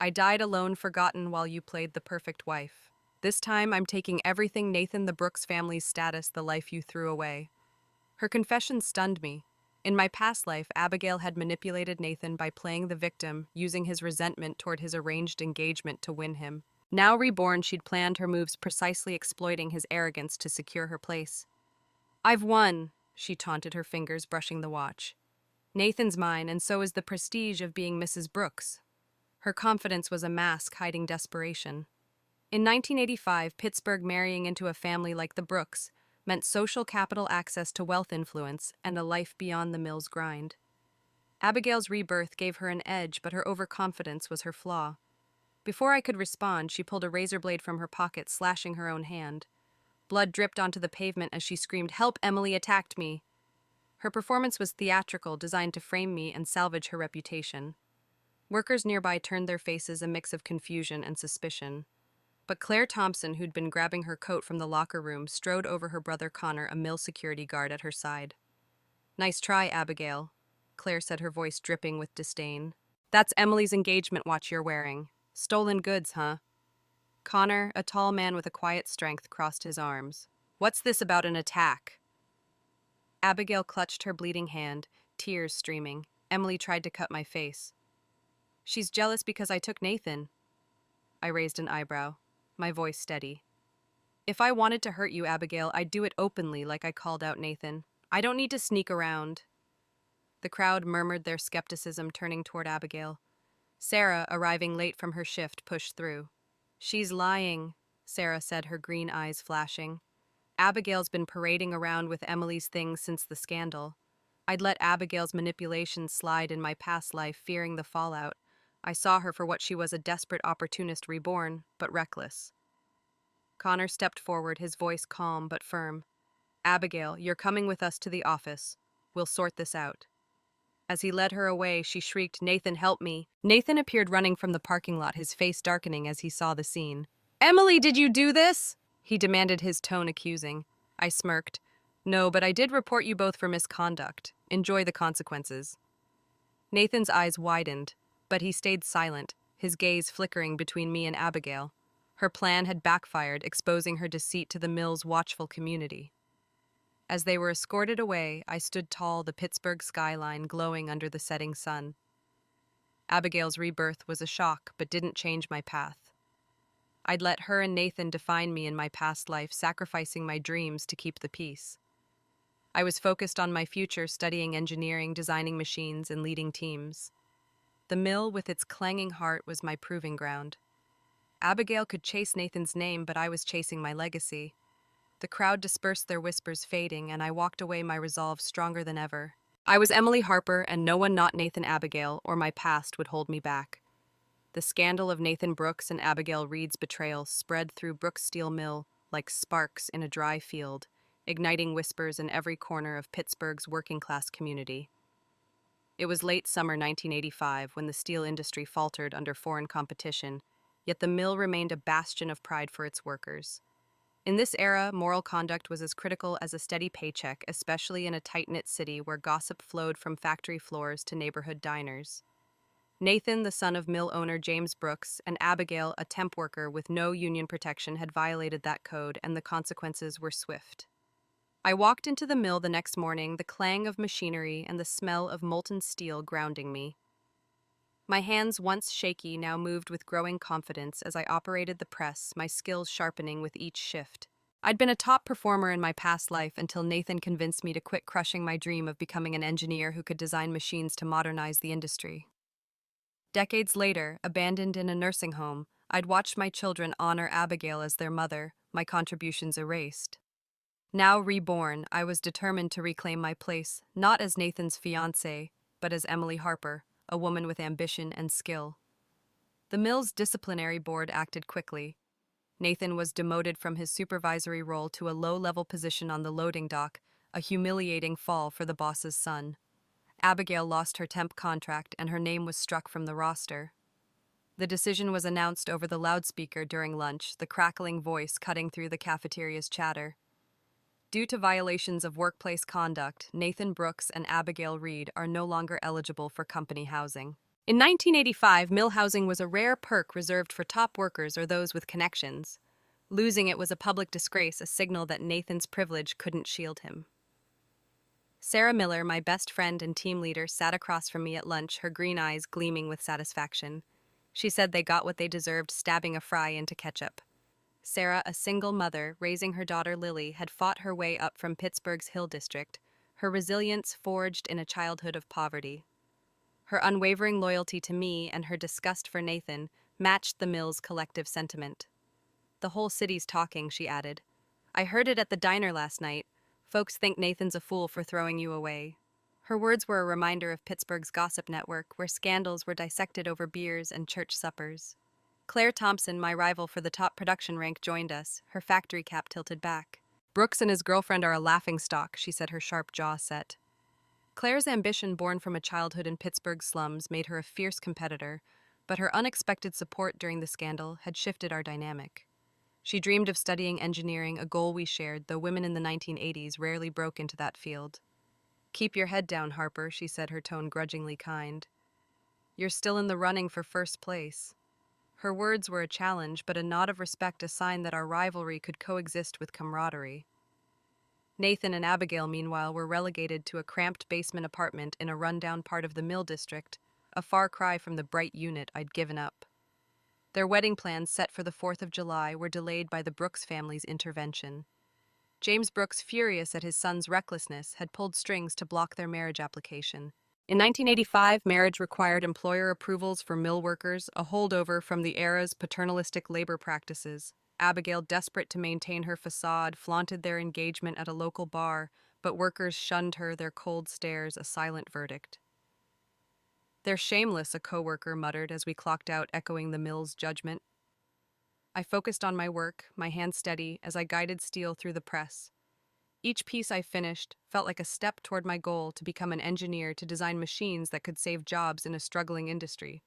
"I died alone, forgotten while you played the perfect wife. This time I'm taking everything Nathan the Brooks family's status, the life you threw away." Her confession stunned me. In my past life, Abigail had manipulated Nathan by playing the victim, using his resentment toward his arranged engagement to win him. Now reborn, she'd planned her moves precisely exploiting his arrogance to secure her place. "I've won," she taunted, her fingers brushing the watch. "Nathan's mine, and so is the prestige of being Mrs. Brooks." Her confidence was a mask hiding desperation. In 1985, Pittsburgh marrying into a family like the Brooks meant social capital, access to wealth, influence, and a life beyond the mill's grind. Abigail's rebirth gave her an edge, but her overconfidence was her flaw. Before I could respond, she pulled a razor blade from her pocket, slashing her own hand. Blood dripped onto the pavement as she screamed, "Help, Emily attacked me." Her performance was theatrical, designed to frame me and salvage her reputation. Workers nearby turned their faces, a mix of confusion and suspicion. But Claire Thompson, who'd been grabbing her coat from the locker room, strode over her brother Connor, a mill security guard, at her side. "Nice try, Abigail," Claire said, her voice dripping with disdain. "That's Emily's engagement watch you're wearing. Stolen goods, huh?" Connor, a tall man with a quiet strength, crossed his arms. "What's this about an attack?" Abigail clutched her bleeding hand, tears streaming. "Emily tried to cut my face. She's jealous because I took Nathan." I raised an eyebrow, my voice steady. "If I wanted to hurt you, Abigail, I'd do it openly, like I called out Nathan. I don't need to sneak around." The crowd murmured their skepticism, turning toward Abigail. Sarah, arriving late from her shift, pushed through. "She's lying," Sarah said, her green eyes flashing. "Abigail's been parading around with Emily's things since the scandal. I'd let Abigail's manipulations slide in my past life, fearing the fallout. I saw her for what she was, a desperate opportunist reborn, but reckless." Connor stepped forward, his voice calm but firm. "Abigail, you're coming with us to the office. We'll sort this out." As he led her away, she shrieked, "Nathan, help me." Nathan appeared running from the parking lot, his face darkening as he saw the scene. "Emily, did you do this?" he demanded, his tone accusing. I smirked. "No, but I did report you both for misconduct. Enjoy the consequences." Nathan's eyes widened, but he stayed silent, his gaze flickering between me and Abigail. Her plan had backfired, exposing her deceit to the mill's watchful community. As they were escorted away, I stood tall, the Pittsburgh skyline glowing under the setting sun. Abigail's rebirth was a shock, but didn't change my path. I'd let her and Nathan define me in my past life, sacrificing my dreams to keep the peace. I was focused on my future, studying engineering, designing machines, and leading teams. The mill, with its clanging heart, was my proving ground. Abigail could chase Nathan's name, but I was chasing my legacy. The crowd dispersed, their whispers fading, and I walked away, my resolve stronger than ever. I was Emily Harper, and no one, not Nathan Abigail or my past, would hold me back. The scandal of Nathan Brooks and Abigail Reed's betrayal spread through Brooks Steel Mill like sparks in a dry field, igniting whispers in every corner of Pittsburgh's working-class community. It was late summer 1985 when the steel industry faltered under foreign competition, yet the mill remained a bastion of pride for its workers. In this era, moral conduct was as critical as a steady paycheck, especially in a tight-knit city where gossip flowed from factory floors to neighborhood diners. Nathan, the son of mill owner James Brooks, and Abigail, a temp worker with no union protection, had violated that code, and the consequences were swift. I walked into the mill the next morning, the clang of machinery and the smell of molten steel grounding me. My hands, once shaky, now moved with growing confidence as I operated the press, my skills sharpening with each shift. I'd been a top performer in my past life until Nathan convinced me to quit crushing my dream of becoming an engineer who could design machines to modernize the industry. Decades later, abandoned in a nursing home, I'd watched my children honor Abigail as their mother, my contributions erased. Now reborn, I was determined to reclaim my place, not as Nathan's fiancée, but as Emily Harper, a woman with ambition and skill. The mill's disciplinary board acted quickly. Nathan was demoted from his supervisory role to a low-level position on the loading dock, a humiliating fall for the boss's son. Abigail lost her temp contract and her name was struck from the roster. The decision was announced over the loudspeaker during lunch, the crackling voice cutting through the cafeteria's chatter. Due to violations of workplace conduct, Nathan Brooks and Abigail Reed are no longer eligible for company housing. In 1985, mill housing was a rare perk reserved for top workers or those with connections. Losing it was a public disgrace, a signal that Nathan's privilege couldn't shield him. Sarah Miller, my best friend and team leader, sat across from me at lunch, her green eyes gleaming with satisfaction. She said they got what they deserved, stabbing a fry into ketchup. Sarah, a single mother, raising her daughter Lily, had fought her way up from Pittsburgh's Hill District, her resilience forged in a childhood of poverty. Her unwavering loyalty to me and her disgust for Nathan matched the mill's collective sentiment. "The whole city's talking," she added. "I heard it at the diner last night. Folks think Nathan's a fool for throwing you away." Her words were a reminder of Pittsburgh's gossip network, where scandals were dissected over beers and church suppers. Claire Thompson, my rival for the top production rank, joined us, her factory cap tilted back. "Brooks and his girlfriend are a laughingstock," she said, her sharp jaw set. Claire's ambition, born from a childhood in Pittsburgh's slums, made her a fierce competitor, but her unexpected support during the scandal had shifted our dynamic. She dreamed of studying engineering, a goal we shared, though women in the 1980s rarely broke into that field. "Keep your head down, Harper," she said, her tone grudgingly kind. "You're still in the running for first place." Her words were a challenge, but a nod of respect, a sign that our rivalry could coexist with camaraderie. Nathan and Abigail, meanwhile, were relegated to a cramped basement apartment in a rundown part of the mill district, a far cry from the bright unit I'd given up. Their wedding plans, set for the 4th of July, were delayed by the Brooks family's intervention. James Brooks, furious at his son's recklessness, had pulled strings to block their marriage application. In 1985, marriage required employer approvals for mill workers, a holdover from the era's paternalistic labor practices. Abigail, desperate to maintain her facade, flaunted their engagement at a local bar, but workers shunned her, their cold stares a silent verdict. "They're shameless," a co-worker muttered as we clocked out, echoing the mill's judgment. I focused on my work, my hands steady, as I guided steel through the press. Each piece I finished felt like a step toward my goal to become an engineer to design machines that could save jobs in a struggling industry.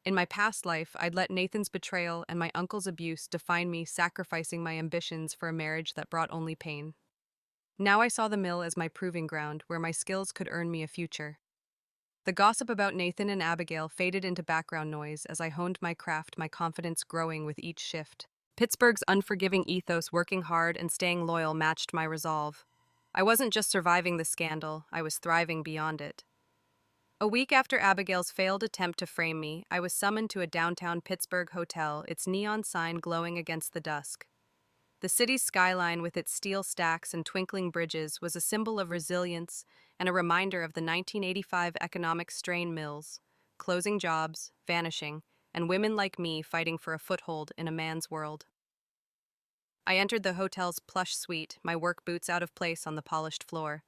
In my past life, I'd let Nathan's betrayal and my uncle's abuse define me, sacrificing my ambitions for a marriage that brought only pain. Now I saw the mill as my proving ground, where my skills could earn me a future. The gossip about Nathan and Abigail faded into background noise as I honed my craft, my confidence growing with each shift. Pittsburgh's unforgiving ethos, working hard and staying loyal, matched my resolve. I wasn't just surviving the scandal, I was thriving beyond it. A week after Abigail's failed attempt to frame me, I was summoned to a downtown Pittsburgh hotel, its neon sign glowing against the dusk. The city's skyline, with its steel stacks and twinkling bridges, was a symbol of resilience and a reminder of the 1985 economic strain mills, closing jobs, vanishing, and women like me fighting for a foothold in a man's world. I entered the hotel's plush suite, my work boots out of place on the polished floor.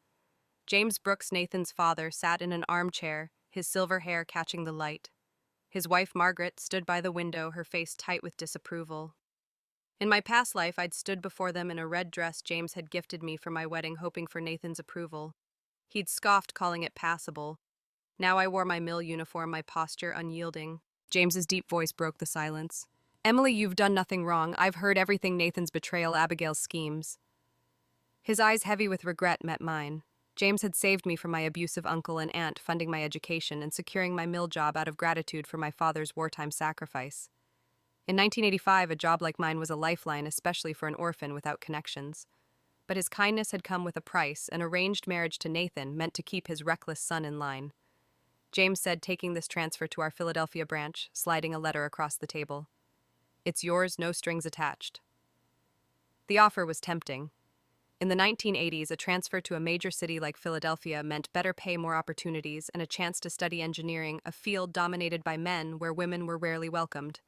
James Brooks, Nathan's father, sat in an armchair, his silver hair catching the light. His wife, Margaret, stood by the window, her face tight with disapproval. In my past life, I'd stood before them in a red dress James had gifted me for my wedding, hoping for Nathan's approval. He'd scoffed, calling it passable. Now I wore my mill uniform, my posture unyielding. James's deep voice broke the silence. "Emily, you've done nothing wrong. I've heard everything: Nathan's betrayal, Abigail's schemes." His eyes, heavy with regret, met mine. James had saved me from my abusive uncle and aunt, funding my education and securing my mill job out of gratitude for my father's wartime sacrifice. In 1985, a job like mine was a lifeline, especially for an orphan without connections. But his kindness had come with a price. An arranged marriage to Nathan meant to keep his reckless son in line. James said, taking this transfer to our Philadelphia branch, sliding a letter across the table. "It's yours, no strings attached." The offer was tempting. In the 1980s, a transfer to a major city like Philadelphia meant better pay, more opportunities, and a chance to study engineering, a field dominated by men where women were rarely welcomed.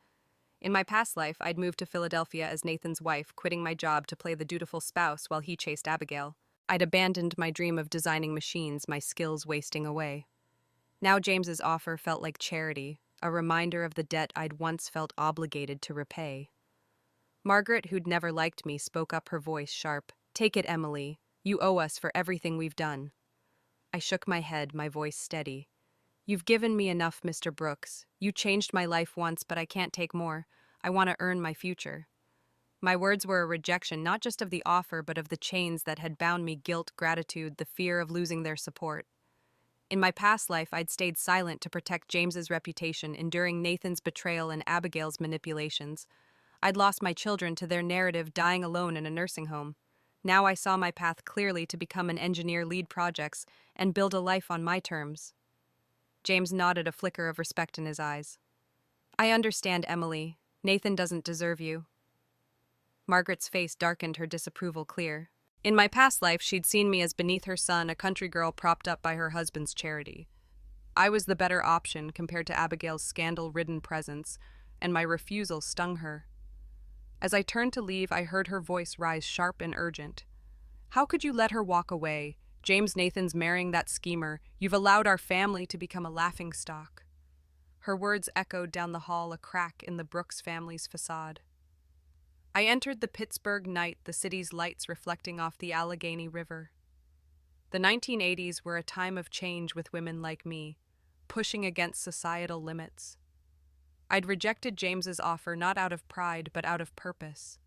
In my past life, I'd moved to Philadelphia as Nathan's wife, quitting my job to play the dutiful spouse while he chased Abigail. I'd abandoned my dream of designing machines, my skills wasting away. Now James's offer felt like charity, a reminder of the debt I'd once felt obligated to repay. Margaret, who'd never liked me, spoke up, her voice sharp. "Take it, Emily. You owe us for everything we've done." I shook my head, my voice steady. "You've given me enough, Mr. Brooks. You changed my life once, but I can't take more. I want to earn my future." My words were a rejection, not just of the offer, but of the chains that had bound me: guilt, gratitude, the fear of losing their support. In my past life, I'd stayed silent to protect James's reputation, enduring Nathan's betrayal and Abigail's manipulations. I'd lost my children to their narrative, dying alone in a nursing home. Now I saw my path clearly: to become an engineer, lead projects, and build a life on my terms. James nodded, a flicker of respect in his eyes. "I understand, Emily. Nathan doesn't deserve you." Margaret's face darkened, her disapproval clear. In my past life, she'd seen me as beneath her son, a country girl propped up by her husband's charity. I was the better option compared to Abigail's scandal-ridden presence, and my refusal stung her. As I turned to leave, I heard her voice rise sharp and urgent. "How could you let her walk away? James Nathan's marrying that schemer. You've allowed our family to become a laughingstock." Her words echoed down the hall, a crack in the Brooks family's facade. I entered the Pittsburgh night, the city's lights reflecting off the Allegheny River. The 1980s were a time of change with women like me, pushing against societal limits. I'd rejected James's offer not out of pride, but out of purpose.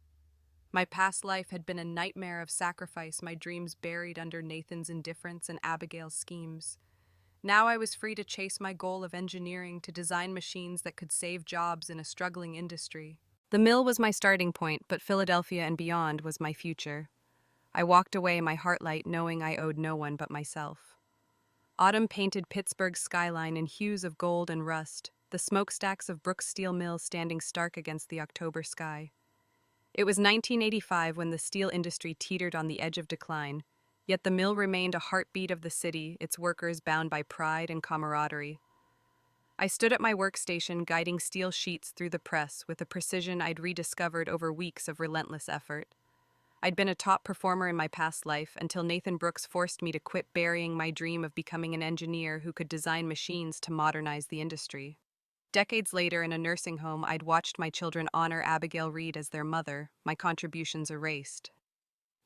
My past life had been a nightmare of sacrifice, my dreams buried under Nathan's indifference and Abigail's schemes. Now I was free to chase my goal of engineering, to design machines that could save jobs in a struggling industry. The mill was my starting point, but Philadelphia and beyond was my future. I walked away, my heart light, knowing I owed no one but myself. Autumn painted Pittsburgh's skyline in hues of gold and rust, the smokestacks of Brooks Steel Mill standing stark against the October sky. It was 1985 when the steel industry teetered on the edge of decline, yet the mill remained a heartbeat of the city, its workers bound by pride and camaraderie. I stood at my workstation, guiding steel sheets through the press with a precision I'd rediscovered over weeks of relentless effort. I'd been a top performer in my past life until Nathan Brooks forced me to quit burying my dream of becoming an engineer who could design machines to modernize the industry. Decades later, in a nursing home, I'd watched my children honor Abigail Reed as their mother, my contributions erased.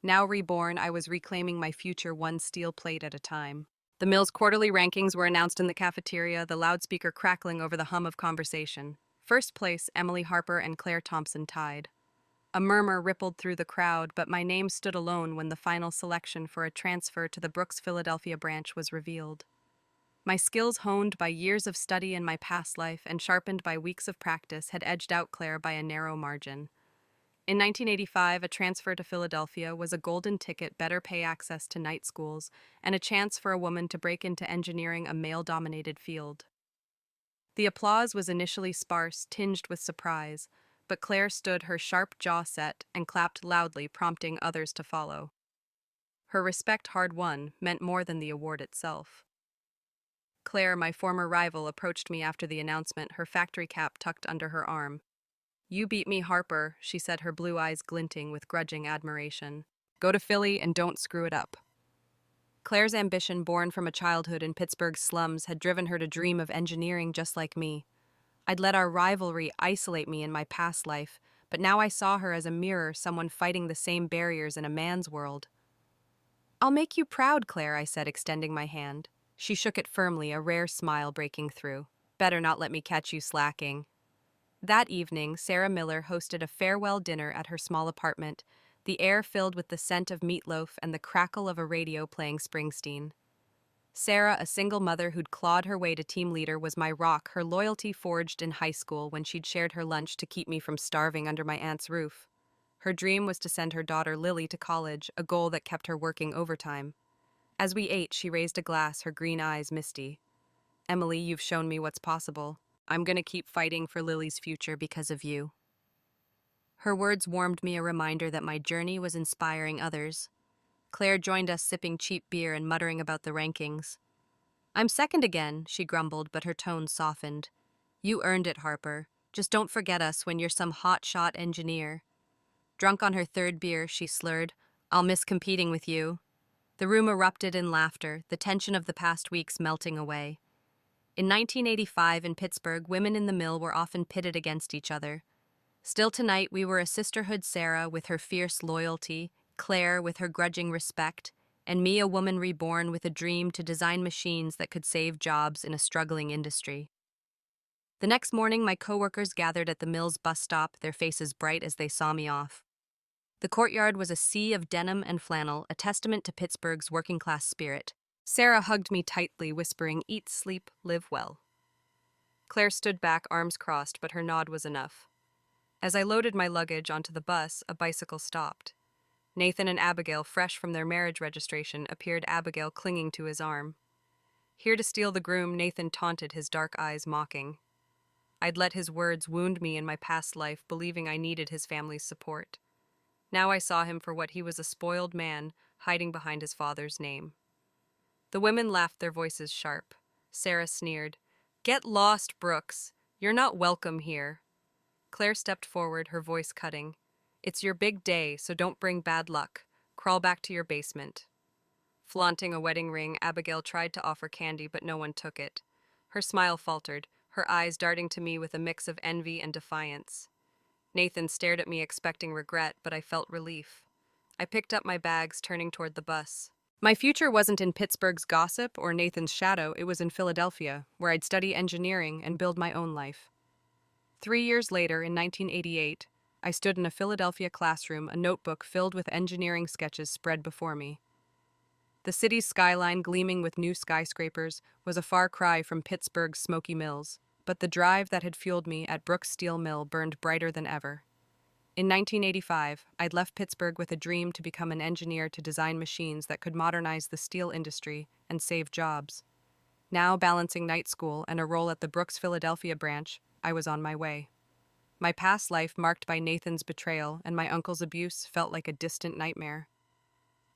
Now reborn, I was reclaiming my future one steel plate at a time. The mill's quarterly rankings were announced in the cafeteria, the loudspeaker crackling over the hum of conversation. First place, Emily Harper and Claire Thompson tied. A murmur rippled through the crowd, but my name stood alone when the final selection for a transfer to the Brooks Philadelphia branch was revealed. My skills, honed by years of study in my past life and sharpened by weeks of practice, had edged out Claire by a narrow margin. In 1985, a transfer to Philadelphia was a golden ticket, better pay, access to night schools, and a chance for a woman to break into engineering, a male-dominated field. The applause was initially sparse, tinged with surprise, but Claire stood, her sharp jaw set, and clapped loudly, prompting others to follow. Her respect, hard won, meant more than the award itself. Claire, my former rival, approached me after the announcement, her factory cap tucked under her arm. "You beat me, Harper," she said, her blue eyes glinting with grudging admiration. "Go to Philly and don't screw it up." Claire's ambition, born from a childhood in Pittsburgh's slums, had driven her to dream of engineering just like me. I'd let our rivalry isolate me in my past life, but now I saw her as a mirror, someone fighting the same barriers in a man's world. "I'll make you proud, Claire," I said, extending my hand. She shook it firmly, a rare smile breaking through. "Better not let me catch you slacking." That evening, Sarah Miller hosted a farewell dinner at her small apartment, the air filled with the scent of meatloaf and the crackle of a radio playing Springsteen. Sarah, a single mother who'd clawed her way to team leader, was my rock, her loyalty forged in high school when she'd shared her lunch to keep me from starving under my aunt's roof. Her dream was to send her daughter Lily to college, a goal that kept her working overtime. As we ate, she raised a glass, her green eyes misty. "Emily, you've shown me what's possible. I'm gonna keep fighting for Lily's future because of you." Her words warmed me, a reminder that my journey was inspiring others. Claire joined us, sipping cheap beer and muttering about the rankings. "I'm second again," she grumbled, but her tone softened. "You earned it, Harper. Just don't forget us when you're some hotshot engineer." Drunk on her third beer, she slurred, "I'll miss competing with you." The room erupted in laughter, the tension of the past weeks melting away. In 1985 in Pittsburgh, women in the mill were often pitted against each other. Still tonight, we were a sisterhood, Sarah with her fierce loyalty, Claire with her grudging respect, and me, a woman reborn with a dream to design machines that could save jobs in a struggling industry. The next morning, my coworkers gathered at the mill's bus stop, their faces bright as they saw me off. The courtyard was a sea of denim and flannel, a testament to Pittsburgh's working-class spirit. Sarah hugged me tightly, whispering, "Eat, sleep, live well." Claire stood back, arms crossed, but her nod was enough. As I loaded my luggage onto the bus, a bicycle stopped. Nathan and Abigail, fresh from their marriage registration, appeared, Abigail clinging to his arm. Here to steal the groom, Nathan taunted, his dark eyes mocking. I'd let his words wound me in my past life, believing I needed his family's support. Now I saw him for what he was, a spoiled man, hiding behind his father's name. The women laughed, their voices sharp. Sarah sneered, "Get lost, Brooks. You're not welcome here." Claire stepped forward, her voice cutting. "It's your big day, so don't bring bad luck. Crawl back to your basement." Flaunting a wedding ring, Abigail tried to offer candy, but no one took it. Her smile faltered, her eyes darting to me with a mix of envy and defiance. Nathan stared at me, expecting regret, but I felt relief. I picked up my bags, turning toward the bus. My future wasn't in Pittsburgh's gossip or Nathan's shadow, it was in Philadelphia, where I'd study engineering and build my own life. 3 years later, in 1988, I stood in a Philadelphia classroom, a notebook filled with engineering sketches spread before me. The city's skyline, gleaming with new skyscrapers, was a far cry from Pittsburgh's smoky mills, but the drive that had fueled me at Brooks Steel Mill burned brighter than ever. In 1985, I'd left Pittsburgh with a dream to become an engineer to design machines that could modernize the steel industry and save jobs. Now, balancing night school and a role at the Brooks Philadelphia branch, I was on my way. My past life, marked by Nathan's betrayal and my uncle's abuse, felt like a distant nightmare.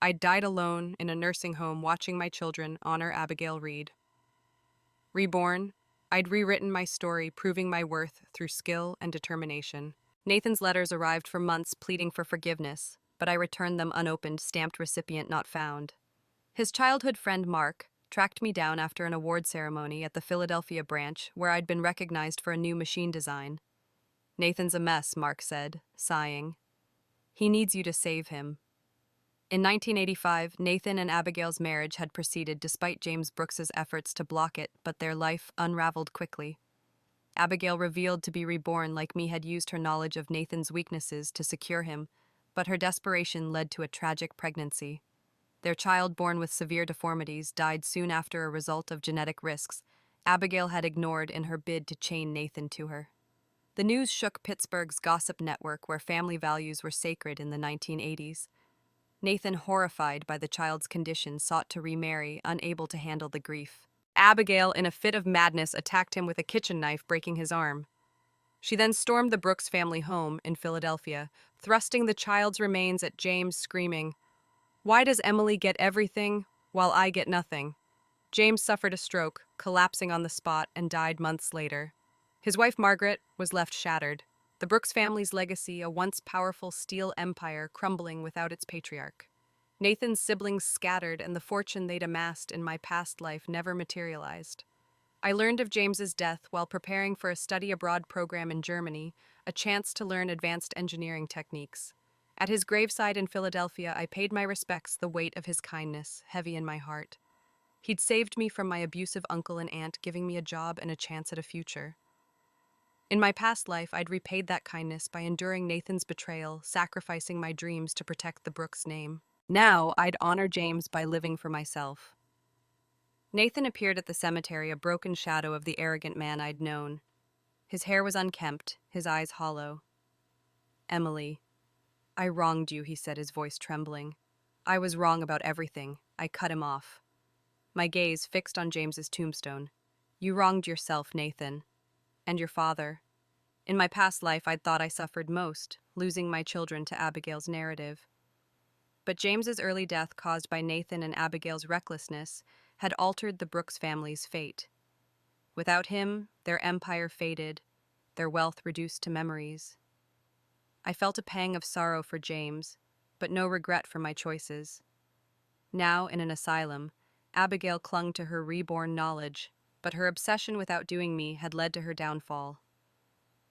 I'd died alone in a nursing home watching my children honor Abigail Reed. Reborn, I'd rewritten my story, proving my worth through skill and determination. Nathan's letters arrived for months pleading for forgiveness, but I returned them unopened, stamped recipient not found. His childhood friend Mark tracked me down after an award ceremony at the Philadelphia branch, where I'd been recognized for a new machine design. "Nathan's a mess," Mark said, sighing. "He needs you to save him." In 1985, Nathan and Abigail's marriage had proceeded despite James Brooks's efforts to block it, but their life unraveled quickly. Abigail, revealed to be reborn like me, had used her knowledge of Nathan's weaknesses to secure him, but her desperation led to a tragic pregnancy. Their child, born with severe deformities, died soon after a result of genetic risks Abigail had ignored in her bid to chain Nathan to her. The news shook Pittsburgh's gossip network, where family values were sacred in the 1980s. Nathan, horrified by the child's condition, sought to remarry, unable to handle the grief. Abigail, in a fit of madness, attacked him with a kitchen knife, breaking his arm. She then stormed the Brooks family home in Philadelphia, thrusting the child's remains at James, screaming, "Why does Emily get everything while I get nothing?" James suffered a stroke, collapsing on the spot, and died months later. His wife, Margaret, was left shattered. The Brooks family's legacy, a once powerful steel empire, crumbling without its patriarch. Nathan's siblings scattered, and the fortune they'd amassed in my past life never materialized. I learned of James's death while preparing for a study abroad program in Germany, a chance to learn advanced engineering techniques. At his graveside in Philadelphia, I paid my respects, the weight of his kindness heavy in my heart. He'd saved me from my abusive uncle and aunt, giving me a job and a chance at a future. In my past life, I'd repaid that kindness by enduring Nathan's betrayal, sacrificing my dreams to protect the Brooks name. Now, I'd honor James by living for myself. Nathan appeared at the cemetery, a broken shadow of the arrogant man I'd known. His hair was unkempt, his eyes hollow. "Emily, I wronged you," he said, his voice trembling. "I was wrong about everything." I cut him off, my gaze fixed on James's tombstone. "You wronged yourself, Nathan. And your father. In my past life, I'd thought I suffered most, losing my children to Abigail's narrative. But James's early death, caused by Nathan and Abigail's recklessness, had altered the Brooks family's fate. Without him, their empire faded, their wealth reduced to memories. I felt a pang of sorrow for James, but no regret for my choices. Now, in an asylum, Abigail clung to her reborn knowledge, but her obsession with outdoing me had led to her downfall.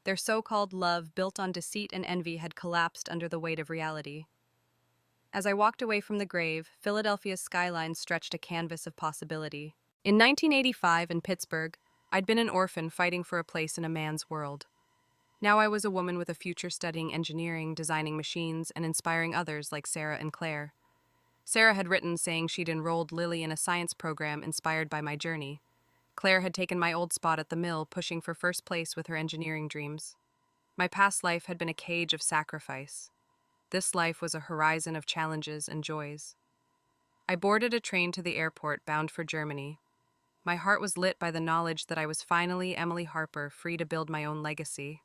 Their so-called love, built on deceit and envy, had collapsed under the weight of reality. As I walked away from the grave, Philadelphia's skyline stretched a canvas of possibility. In 1985, in Pittsburgh, I'd been an orphan fighting for a place in a man's world. Now I was a woman with a future, studying engineering, designing machines, and inspiring others like Sarah and Claire. Sarah had written saying she'd enrolled Lily in a science program inspired by my journey. Claire had taken my old spot at the mill, pushing for first place with her engineering dreams. My past life had been a cage of sacrifice. This life was a horizon of challenges and joys. I boarded a train to the airport, bound for Germany. My heart was lit by the knowledge that I was finally Emily Harper, free to build my own legacy.